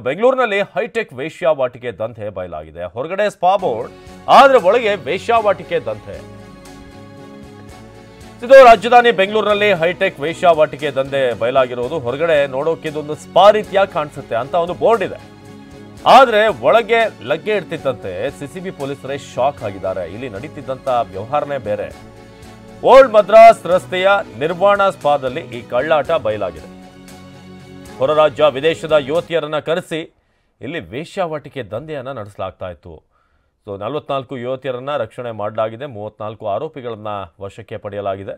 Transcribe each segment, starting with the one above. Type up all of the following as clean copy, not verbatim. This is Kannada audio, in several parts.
ಬೆಂಗಳೂರಿನಲ್ಲಿ ಹೈಟೆಕ್ ವೇಶ್ಯಾವಾಟಿಕೆ ದಂಧೆ ಬಯಲಾಗಿದೆ. ಹೊರಗಡೆ ಸ್ಪಾ ಬೋರ್ಡ್, ಆದ್ರೆ ಒಳಗೆ ವೇಶ್ಯಾವಾಟಿಕೆ ದಂಧೆ. ಇದು ರಾಜಧಾನಿ ಬೆಂಗಳೂರಿನಲ್ಲಿ ಹೈಟೆಕ್ ವೇಶ್ಯಾವಾಟಿಕೆ ದಂಧೆ ಬಯಲಾಗಿರುವುದು. ಹೊರಗಡೆ ನೋಡೋಕೆ ಇದೊಂದು ಸ್ಪಾ ರೀತಿಯಾಗಿ ಕಾಣಿಸುತ್ತೆ ಅಂತ ಒಂದು ಬೋರ್ಡ್ ಇದೆ, ಆದ್ರೆ ಒಳಗೆ ಲಗ್ಗೆ ಇಡ್ತಿದ್ದಂತೆ ಸಿಸಿಬಿ ಪೊಲೀಸರೇ ಶಾಕ್ ಆಗಿದ್ದಾರೆ. ಇಲ್ಲಿ ನಡೀತಿದ್ದಂತ ವ್ಯವಹಾರನೇ ಬೇರೆ. ಓಲ್ಡ್ ಮದ್ರಾಸ್ ರಸ್ತೆಯ ನಿರ್ವಾಣ ಸ್ಪಾದಲ್ಲಿ ಈ ಕಳ್ಳಾಟ ಬಯಲಾಗಿದೆ. ಹೊರ ರಾಜ್ಯ ವಿದೇಶದ ಯುವತಿಯರನ್ನ ಕರೆಸಿ ಇಲ್ಲಿ ವೇಶ್ಯಾವಾಟಿಕೆ ದಂಧೆಯನ್ನ ನಡೆಸಲಾಗ್ತಾ ಇತ್ತು. 44 ಯುವತಿಯರನ್ನ ರಕ್ಷಣೆ ಮಾಡಲಾಗಿದೆ. 34 ಆರೋಪಿಗಳನ್ನ ವಶಕ್ಕೆ ಪಡೆಯಲಾಗಿದೆ.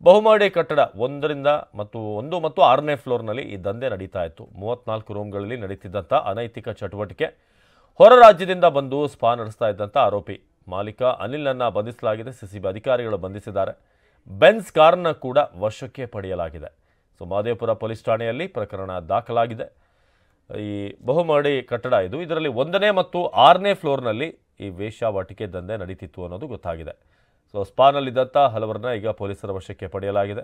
ಬಹುಮಹಡಿ ಕಟ್ಟಡ 1 ಮತ್ತು 6ನೇ ಫ್ಲೋರ್ನಲ್ಲಿ ಈ ದಂಧೆ ನಡೀತಾ ಇತ್ತು. 34 ರೂಮ್ಗಳಲ್ಲಿ ನಡೀತಿದ್ದಂಥ ಅನೈತಿಕ ಚಟುವಟಿಕೆ. ಹೊರ ರಾಜ್ಯದಿಂದ ಬಂದು ಸ್ಪಾ ನಡೆಸ್ತಾ ಇದ್ದಂಥ ಆರೋಪಿ ಮಾಲೀಕ ಅನಿಲ್ನನ್ನ ಬಂಧಿಸಲಾಗಿದೆ. ಸಿಸಿಬಿ ಅಧಿಕಾರಿಗಳು ಬಂಧಿಸಿದ್ದಾರೆ. ಬೆನ್ಸ್ ಕಾರನ್ನ ಕೂಡ ವಶಕ್ಕೆ ಪಡೆಯಲಾಗಿದೆ. ಮಹದೇವಪುರ ಪೊಲೀಸ್ ಠಾಣೆಯಲ್ಲಿ ಪ್ರಕರಣ ದಾಖಲಾಗಿದೆ. ಈ ಬಹುಮಹಡಿ ಕಟ್ಟಡ ಇದು. ಇದರಲ್ಲಿ 1ನೇ ಮತ್ತು 6ನೇ ಫ್ಲೋರ್ನಲ್ಲಿ ಈ ವೇಶ್ಯಾವಾಟಿಕೆ ದಂಧೆ ನಡೀತಿತ್ತು ಅನ್ನೋದು ಗೊತ್ತಾಗಿದೆ. ಸ್ಪಾನಲ್ಲಿದ್ದಂಥ ಹಲವರನ್ನ ಈಗ ಪೊಲೀಸರ ವಶಕ್ಕೆ ಪಡೆಯಲಾಗಿದೆ.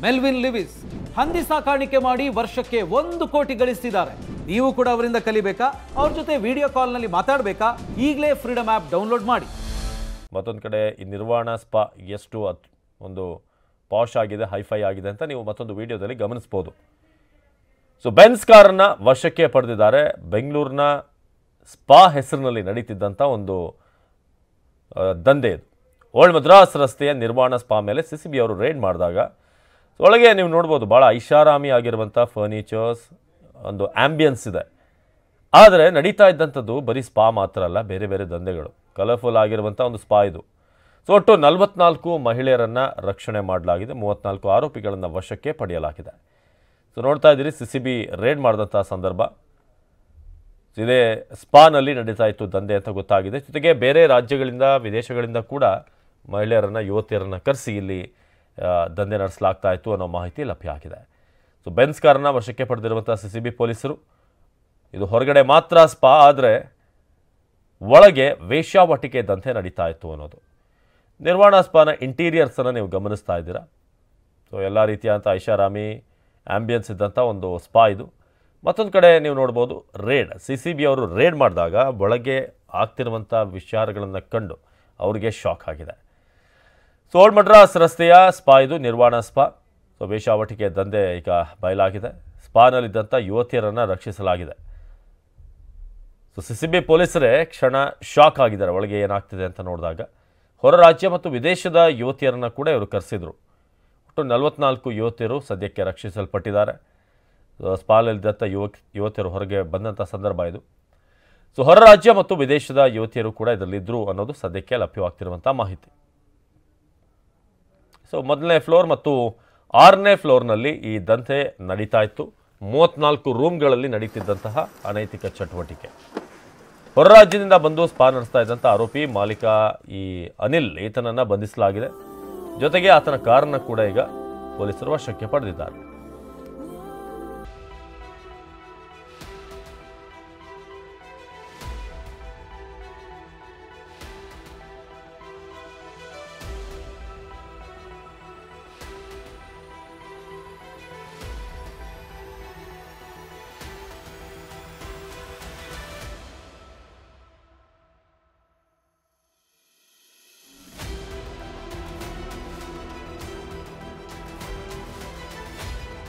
ಮೆಲ್ವಿನ್ ಲಿವಿಸ್ ಹಂದಿ ಸಾಕಾಣಿಕೆ ಮಾಡಿ ವರ್ಷಕ್ಕೆ 1 ಕೋಟಿ ಗಳಿಸ್ತಿದ್ದಾರೆ. ನೀವು ಕೂಡ ಅವರಿಂದ ಕಲಿಬೇಕಾ? ಅವ್ರ ಜೊತೆ ವಿಡಿಯೋ ಕಾಲ್ನಲ್ಲಿ ಮಾತಾಡಬೇಕಾ? ಈಗಲೇ ಫ್ರೀಡಮ್ ಆ್ಯಪ್ ಡೌನ್ಲೋಡ್ ಮಾಡಿ. ಮತ್ತೊಂದು ಕಡೆ ಈ ನಿರ್ವಾಣ ಸ್ಪಾ ಎಷ್ಟು ಒಂದು ಪಾಶ್ ಆಗಿದೆ, ಹೈಫೈ ಆಗಿದೆ ಅಂತ ನೀವು ಮತ್ತೊಂದು ವಿಡಿಯೋದಲ್ಲಿ ಗಮನಿಸ್ಬೋದು. ಬೆನ್ಸ್ ಕಾರನ್ನ ವಶಕ್ಕೆ ಪಡೆದಿದ್ದಾರೆ. ಬೆಂಗಳೂರಿನ ಸ್ಪಾ ಹೆಸರಿನಲ್ಲಿ ನಡೀತಿದ್ದಂಥ ಒಂದು ದಂಧೆ ಇದು. ಓಲ್ಡ್ ಮದ್ರಾಸ್ ರಸ್ತೆಯ ನಿರ್ವಾಣ ಸ್ಪಾ ಮೇಲೆ ಸಿಸಿಬಿ ಅವರು ರೇಡ್ ಮಾಡಿದಾಗ ಒಳಗೆ ನೀವು ನೋಡ್ಬೋದು ಭಾಳ ಐಷಾರಾಮಿ ಆಗಿರುವಂಥ ಫರ್ನಿಚರ್ಸ್, ಒಂದು ಆಂಬಿಯನ್ಸ್ ಇದೆ. ಆದರೆ ನಡೀತಾ ಇದ್ದಂಥದ್ದು ಬರೀ ಸ್ಪಾ ಮಾತ್ರ ಅಲ್ಲ, ಬೇರೆ ಬೇರೆ ದಂಧೆಗಳು. ಕಲರ್ಫುಲ್ ಆಗಿರುವಂಥ ಒಂದು ಸ್ಪಾ ಇದು. ಒಟ್ಟು 44 ಮಹಿಳೆಯರನ್ನು ರಕ್ಷಣೆ ಮಾಡಲಾಗಿದೆ. 34 ಆರೋಪಿಗಳನ್ನು ವಶಕ್ಕೆ ಪಡೆಯಲಾಗಿದೆ. ನೋಡ್ತಾ ಇದ್ದೀರಿ, ಸಿಸಿಬಿ ರೇಡ್ ಮಾಡಿದಂಥ ಸಂದರ್ಭ ಇದೇ ಸ್ಪಾನಲ್ಲಿ ನಡೀತಾ ಇತ್ತು ದಂಧೆ ಅಂತ ಗೊತ್ತಾಗಿದೆ. ಜೊತೆಗೆ ಬೇರೆ ರಾಜ್ಯಗಳಿಂದ ವಿದೇಶಗಳಿಂದ ಕೂಡ ಮಹಿಳೆಯರನ್ನು, ಯುವತಿಯರನ್ನು ಕರೆಸಿ ಇಲ್ಲಿ ದಂಧೆ ನಡೆಸಲಾಗ್ತಾ ಇತ್ತು ಅನ್ನೋ ಮಾಹಿತಿ ಲಭ್ಯ ಆಗಿದೆ. ಬೆನ್ಸ್ ಕಾರನ್ನ ವಶಕ್ಕೆ ಪಡೆದಿರುವಂಥ ಸಿಸಿಬಿ ಪೊಲೀಸರು, ಇದು ಹೊರಗಡೆ ಮಾತ್ರ ಸ್ಪಾ, ಆದರೆ ಒಳಗೆ ವೇಶ್ಯಾವಾಟಿಕೆ ದಂಧೆ ನಡೀತಾ ಇತ್ತು ಅನ್ನೋದು. ನಿರ್ವಾಣ ಸ್ಪಾನ ಇಂಟೀರಿಯರ್ಸನ್ನು ನೀವು ಗಮನಿಸ್ತಾ ಇದ್ದೀರಾ. ಎಲ್ಲ ರೀತಿಯಾದಂಥ ಐಷಾರಾಮಿ ಆಂಬಿಯನ್ಸ್ ಇದ್ದಂಥ ಒಂದು ಸ್ಪಾ ಇದು. ಮತ್ತೊಂದು ಕಡೆ ನೀವು ನೋಡ್ಬೋದು ರೇಡ್, ಸಿಸಿಬಿ ಅವರು ರೇಡ್ ಮಾಡಿದಾಗ ಒಳಗೆ ಆಗ್ತಿರುವಂಥ ವಿಚಾರಗಳನ್ನು ಕಂಡು ಅವರಿಗೆ ಶಾಕ್ ಆಗಿದೆ. ಓಲ್ಡ್ ಮಡ್ರಾಸ್ ರಸ್ತೆಯ ಸ್ಪಾ ಇದು, ನಿರ್ವಾಣ ಸ್ಪಾ. ವೇಶ್ಯಾವಾಟಿಕೆ ದಂಧೆ ಈಗ ಬಯಲಾಗಿದೆ. ಸ್ಪಾನಲ್ಲಿದ್ದಂಥ ಯುವತಿಯರನ್ನು ರಕ್ಷಿಸಲಾಗಿದೆ. ಸಿಸಿಬಿ ಪೊಲೀಸರೇ ಕ್ಷಣ ಶಾಕ್ ಆಗಿದ್ದಾರೆ ಒಳಗೆ ಏನಾಗ್ತಿದೆ ಅಂತ ನೋಡಿದಾಗ. ಹೊರ ರಾಜ್ಯ ಮತ್ತು ವಿದೇಶದ ಯುವತಿಯರನ್ನು ಕೂಡ ಇವರು ಕರೆಸಿದರು. ಒಟ್ಟು 44 ಯುವತಿಯರು ಸದ್ಯಕ್ಕೆ ರಕ್ಷಿಸಲ್ಪಟ್ಟಿದ್ದಾರೆ. ಸ್ಪಾನಲ್ಲಿದ್ದಂಥ ಯುವತಿಯರು ಹೊರಗೆ ಬಂದಂಥ ಸಂದರ್ಭ ಇದು. ಹೊರ ರಾಜ್ಯ ಮತ್ತು ವಿದೇಶದ ಯುವತಿಯರು ಕೂಡ ಇದರಲ್ಲಿದ್ದರು ಅನ್ನೋದು ಸದ್ಯಕ್ಕೆ ಲಭ್ಯವಾಗ್ತಿರುವಂಥ ಮಾಹಿತಿ. ಮೊದಲನೇ ಫ್ಲೋರ್ ಮತ್ತು 6ನೇ ಫ್ಲೋರ್ನಲ್ಲಿ ಈ ದಂಧೆ ನಡೀತಾ ಇತ್ತು. 34 ರೂಮ್ಗಳಲ್ಲಿ ನಡೀತಿದ್ದಂತಹ ಅನೈತಿಕ ಚಟುವಟಿಕೆ. ಹೊರ ರಾಜ್ಯದಿಂದ ಬಂದು ಸ್ಪಾ ನಡೆಸ್ತಾ ಇದ್ದಂಥ ಆರೋಪಿ ಮಾಲೀಕ ಈ ಅನಿಲ್, ಈತನನ್ನು ಬಂಧಿಸಲಾಗಿದೆ. ಜೊತೆಗೆ ಆತನ ಕಾರನ್ನು ಕೂಡ ಈಗ ಪೊಲೀಸರು ವಶಕ್ಕೆ ಪಡೆದಿದ್ದಾರೆ.